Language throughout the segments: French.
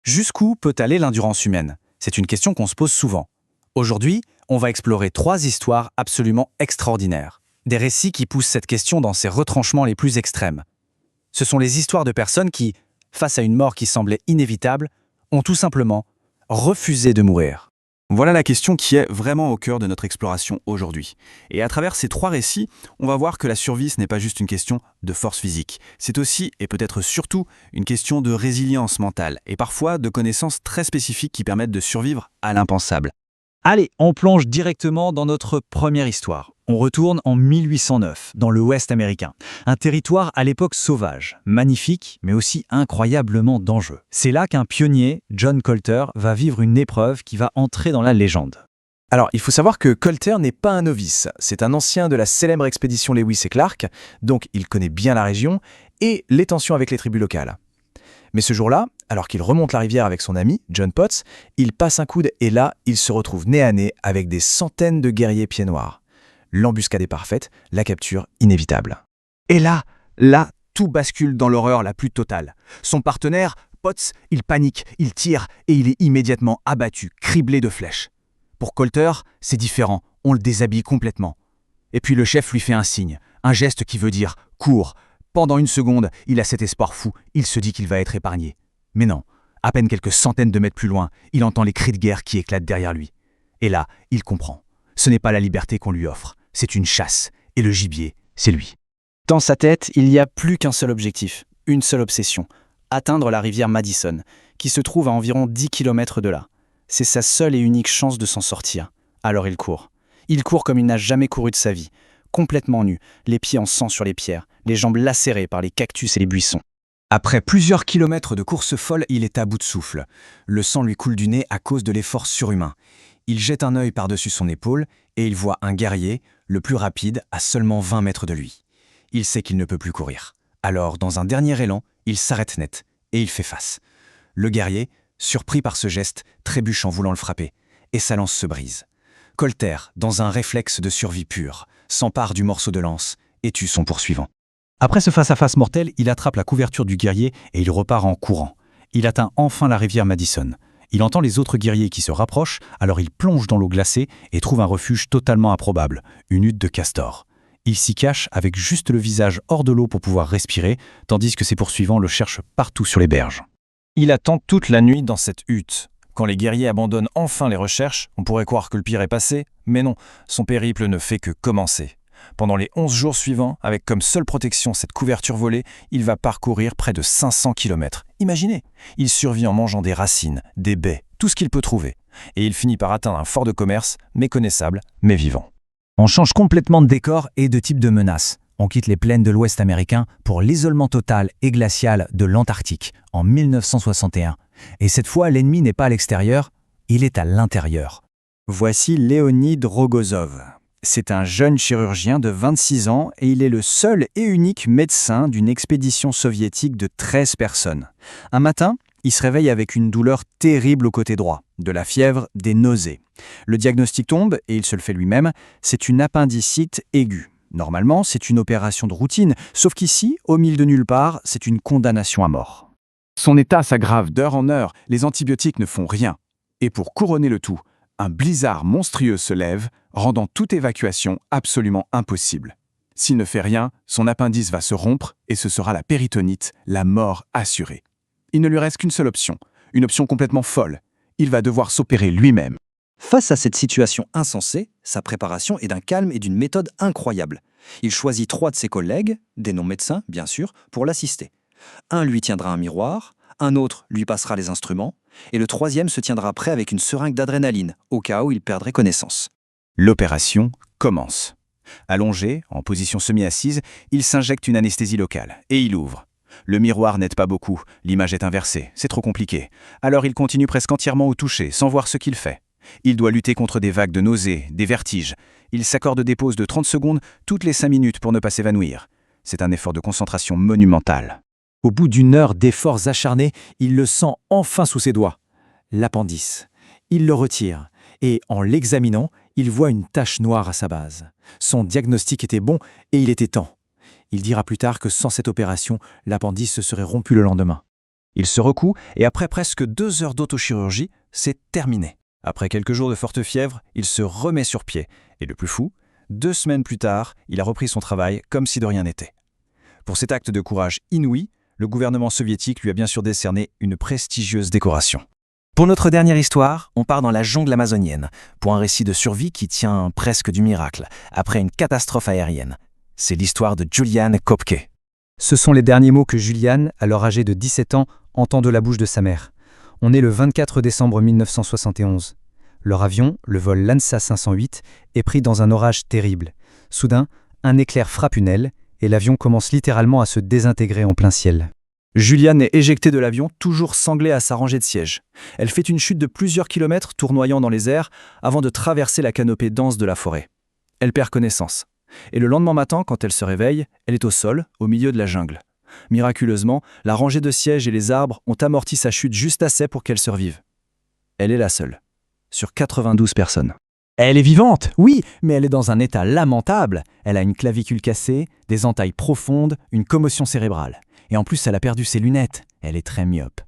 Jusqu'où peut aller l'endurance humaine? C'est une question qu'on se pose souvent. Aujourd'hui, on va explorer 3 histoires absolument extraordinaires. Des récits qui poussent cette question dans ses retranchements les plus extrêmes. Ce sont les histoires de personnes qui, face à une mort qui semblait inévitable, ont tout simplement refusé de mourir. Voilà la question qui est vraiment au cœur de notre exploration aujourd'hui. Et à travers ces 3 récits, on va voir que la survie, ce n'est pas juste une question de force physique. C'est aussi, et peut-être surtout, une question de résilience mentale, et parfois de connaissances très spécifiques qui permettent de survivre à l'impensable. Allez, on plonge directement dans notre première histoire. On retourne en 1809, dans le Ouest américain. Un territoire à l'époque sauvage, magnifique, mais aussi incroyablement dangereux. C'est là qu'un pionnier, John Colter, va vivre une épreuve qui va entrer dans la légende. Alors, il faut savoir que Colter n'est pas un novice. C'est un ancien de la célèbre expédition Lewis et Clark, donc il connaît bien la région et les tensions avec les tribus locales. Mais ce jour-là, alors qu'il remonte la rivière avec son ami, John Potts, il passe un coude et là, il se retrouve nez à nez avec des centaines de guerriers pieds noirs. L'embuscade est parfaite, la capture inévitable. Et là, tout bascule dans l'horreur la plus totale. Son partenaire, Potts, il panique, il tire et il est immédiatement abattu, criblé de flèches. Pour Colter, c'est différent, on le déshabille complètement. Et puis le chef lui fait un signe, un geste qui veut dire « cours ». Pendant une seconde, il a cet espoir fou, il se dit qu'il va être épargné. Mais non, à peine quelques centaines de mètres plus loin, il entend les cris de guerre qui éclatent derrière lui. Et là, il comprend. Ce n'est pas la liberté qu'on lui offre, c'est une chasse, et le gibier, c'est lui. Dans sa tête, il n'y a plus qu'un seul objectif, une seule obsession, atteindre la rivière Madison, qui se trouve à environ 10 km de là. C'est sa seule et unique chance de s'en sortir. Alors il court. Il court comme il n'a jamais couru de sa vie, complètement nu, les pieds en sang sur les pierres, les jambes lacérées par les cactus et les buissons. Après plusieurs kilomètres de course folle, il est à bout de souffle. Le sang lui coule du nez à cause de l'effort surhumain. Il jette un œil par-dessus son épaule et il voit un guerrier, le plus rapide, à seulement 20 mètres de lui. Il sait qu'il ne peut plus courir. Alors, dans un dernier élan, il s'arrête net et il fait face. Le guerrier, surpris par ce geste, trébuche en voulant le frapper et sa lance se brise. Colter, dans un réflexe de survie pure, s'empare du morceau de lance et tue son poursuivant. Après ce face-à-face mortel, il attrape la couverture du guerrier et il repart en courant. Il atteint enfin la rivière Madison. Il entend les autres guerriers qui se rapprochent, alors il plonge dans l'eau glacée et trouve un refuge totalement improbable, une hutte de castor. Il s'y cache avec juste le visage hors de l'eau pour pouvoir respirer, tandis que ses poursuivants le cherchent partout sur les berges. Il attend toute la nuit dans cette hutte. Quand les guerriers abandonnent enfin les recherches, on pourrait croire que le pire est passé, mais non, son périple ne fait que commencer. Pendant les 11 jours suivants, avec comme seule protection cette couverture volée, il va parcourir près de 500 km. Imaginez, il survit en mangeant des racines, des baies, tout ce qu'il peut trouver. Et il finit par atteindre un fort de commerce, méconnaissable, mais vivant. On change complètement de décor et de type de menace. On quitte les plaines de l'Ouest américain pour l'isolement total et glacial de l'Antarctique en 1961. Et cette fois, l'ennemi n'est pas à l'extérieur, il est à l'intérieur. Voici Leonid Rogozov. C'est un jeune chirurgien de 26 ans et il est le seul et unique médecin d'une expédition soviétique de 13 personnes. Un matin, il se réveille avec une douleur terrible au côté droit, de la fièvre, des nausées. Le diagnostic tombe et il se le fait lui-même, c'est une appendicite aiguë. Normalement, c'est une opération de routine, sauf qu'ici, au milieu de nulle part, c'est une condamnation à mort. Son état s'aggrave d'heure en heure, les antibiotiques ne font rien. Et pour couronner le tout, un blizzard monstrueux se lève, rendant toute évacuation absolument impossible. S'il ne fait rien, son appendice va se rompre et ce sera la péritonite, la mort assurée. Il ne lui reste qu'une seule option, une option complètement folle. Il va devoir s'opérer lui-même. Face à cette situation insensée, sa préparation est d'un calme et d'une méthode incroyable. Il choisit 3 de ses collègues, des non-médecins bien sûr, pour l'assister. Un lui tiendra un miroir, un autre lui passera les instruments, et le 3e se tiendra prêt avec une seringue d'adrénaline, au cas où il perdrait connaissance. L'opération commence. Allongé, en position semi-assise, il s'injecte une anesthésie locale et il ouvre. Le miroir n'aide pas beaucoup, l'image est inversée, c'est trop compliqué. Alors il continue presque entièrement au toucher, sans voir ce qu'il fait. Il doit lutter contre des vagues de nausées, des vertiges. Il s'accorde des pauses de 30 secondes toutes les 5 minutes pour ne pas s'évanouir. C'est un effort de concentration monumental. Au bout d'une heure d'efforts acharnés, il le sent enfin sous ses doigts. L'appendice. Il le retire et, en l'examinant, il voit une tache noire à sa base. Son diagnostic était bon et il était temps. Il dira plus tard que sans cette opération, l'appendice se serait rompu le lendemain. Il se recoue et après presque 2 heures d'autochirurgie, c'est terminé. Après quelques jours de forte fièvre, il se remet sur pied. Et le plus fou, 2 semaines plus tard, il a repris son travail comme si de rien n'était. Pour cet acte de courage inouï, le gouvernement soviétique lui a bien sûr décerné une prestigieuse décoration. Pour notre dernière histoire, on part dans la jungle amazonienne, pour un récit de survie qui tient presque du miracle, après une catastrophe aérienne. C'est l'histoire de Julian Kopke. Ce sont les derniers mots que Julian, alors âgé de 17 ans, entend de la bouche de sa mère. On est le 24 décembre 1971. Leur avion, le vol Lansa 508, est pris dans un orage terrible. Soudain, un éclair frappe une aile et l'avion commence littéralement à se désintégrer en plein ciel. Julian est éjectée de l'avion, toujours sanglée à sa rangée de sièges. Elle fait une chute de plusieurs kilomètres, tournoyant dans les airs, avant de traverser la canopée dense de la forêt. Elle perd connaissance. Et le lendemain matin, quand elle se réveille, elle est au sol, au milieu de la jungle. Miraculeusement, la rangée de sièges et les arbres ont amorti sa chute juste assez pour qu'elle survive. Elle est la seule, sur 92 personnes. Elle est vivante, oui, mais elle est dans un état lamentable. Elle a une clavicule cassée, des entailles profondes, une commotion cérébrale. Et en plus, elle a perdu ses lunettes. Elle est très myope.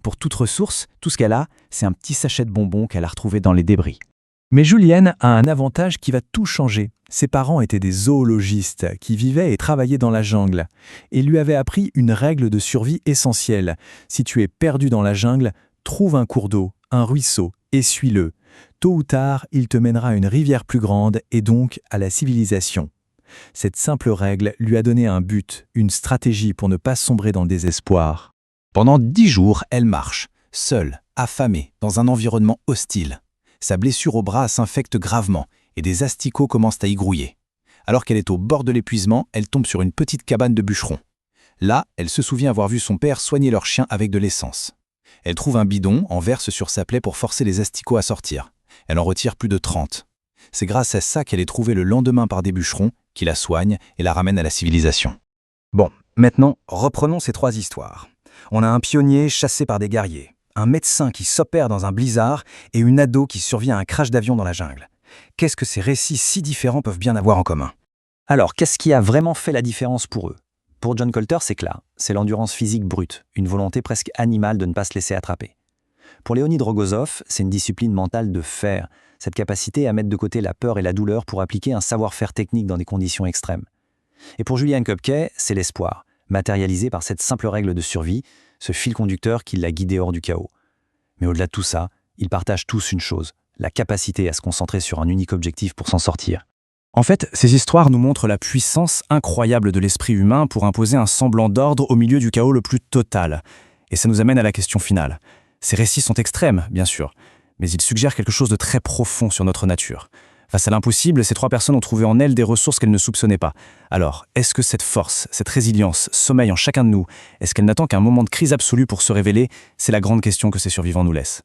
Pour toute ressource, tout ce qu'elle a, c'est un petit sachet de bonbons qu'elle a retrouvé dans les débris. Mais Julienne a un avantage qui va tout changer. Ses parents étaient des zoologistes qui vivaient et travaillaient dans la jungle et lui avaient appris une règle de survie essentielle. Si tu es perdu dans la jungle, trouve un cours d'eau, un ruisseau, et suis-le. Tôt ou tard, il te mènera à une rivière plus grande et donc à la civilisation. Cette simple règle lui a donné un but, une stratégie pour ne pas sombrer dans le désespoir. Pendant 10 jours, elle marche, seule, affamée, dans un environnement hostile. Sa blessure au bras s'infecte gravement et des asticots commencent à y grouiller. Alors qu'elle est au bord de l'épuisement, elle tombe sur une petite cabane de bûcherons. Là, elle se souvient avoir vu son père soigner leur chien avec de l'essence. Elle trouve un bidon, en verse sur sa plaie pour forcer les asticots à sortir. Elle en retire plus de 30. C'est grâce à ça qu'elle est trouvée le lendemain par des bûcherons qui la soignent et la ramènent à la civilisation. Bon, maintenant, reprenons ces 3 histoires. On a un pionnier chassé par des guerriers, un médecin qui s'opère dans un blizzard et une ado qui survit à un crash d'avion dans la jungle. Qu'est-ce que ces récits si différents peuvent bien avoir en commun? Alors, qu'est-ce qui a vraiment fait la différence pour eux? Pour John Colter, c'est clair, c'est l'endurance physique brute, une volonté presque animale de ne pas se laisser attraper. Pour Léonid Rogozov, c'est une discipline mentale de fer, cette capacité à mettre de côté la peur et la douleur pour appliquer un savoir-faire technique dans des conditions extrêmes. Et pour Julian Kopke, c'est l'espoir, matérialisé par cette simple règle de survie, ce fil conducteur qui l'a guidé hors du chaos. Mais au-delà de tout ça, ils partagent tous une chose, la capacité à se concentrer sur un unique objectif pour s'en sortir. En fait, ces histoires nous montrent la puissance incroyable de l'esprit humain pour imposer un semblant d'ordre au milieu du chaos le plus total. Et ça nous amène à la question finale. Ces récits sont extrêmes, bien sûr, mais ils suggèrent quelque chose de très profond sur notre nature. Face à l'impossible, ces 3 personnes ont trouvé en elles des ressources qu'elles ne soupçonnaient pas. Alors, est-ce que cette force, cette résilience, sommeille en chacun de nous? Est-ce qu'elle n'attend qu'un moment de crise absolue pour se révéler? C'est la grande question que ces survivants nous laissent.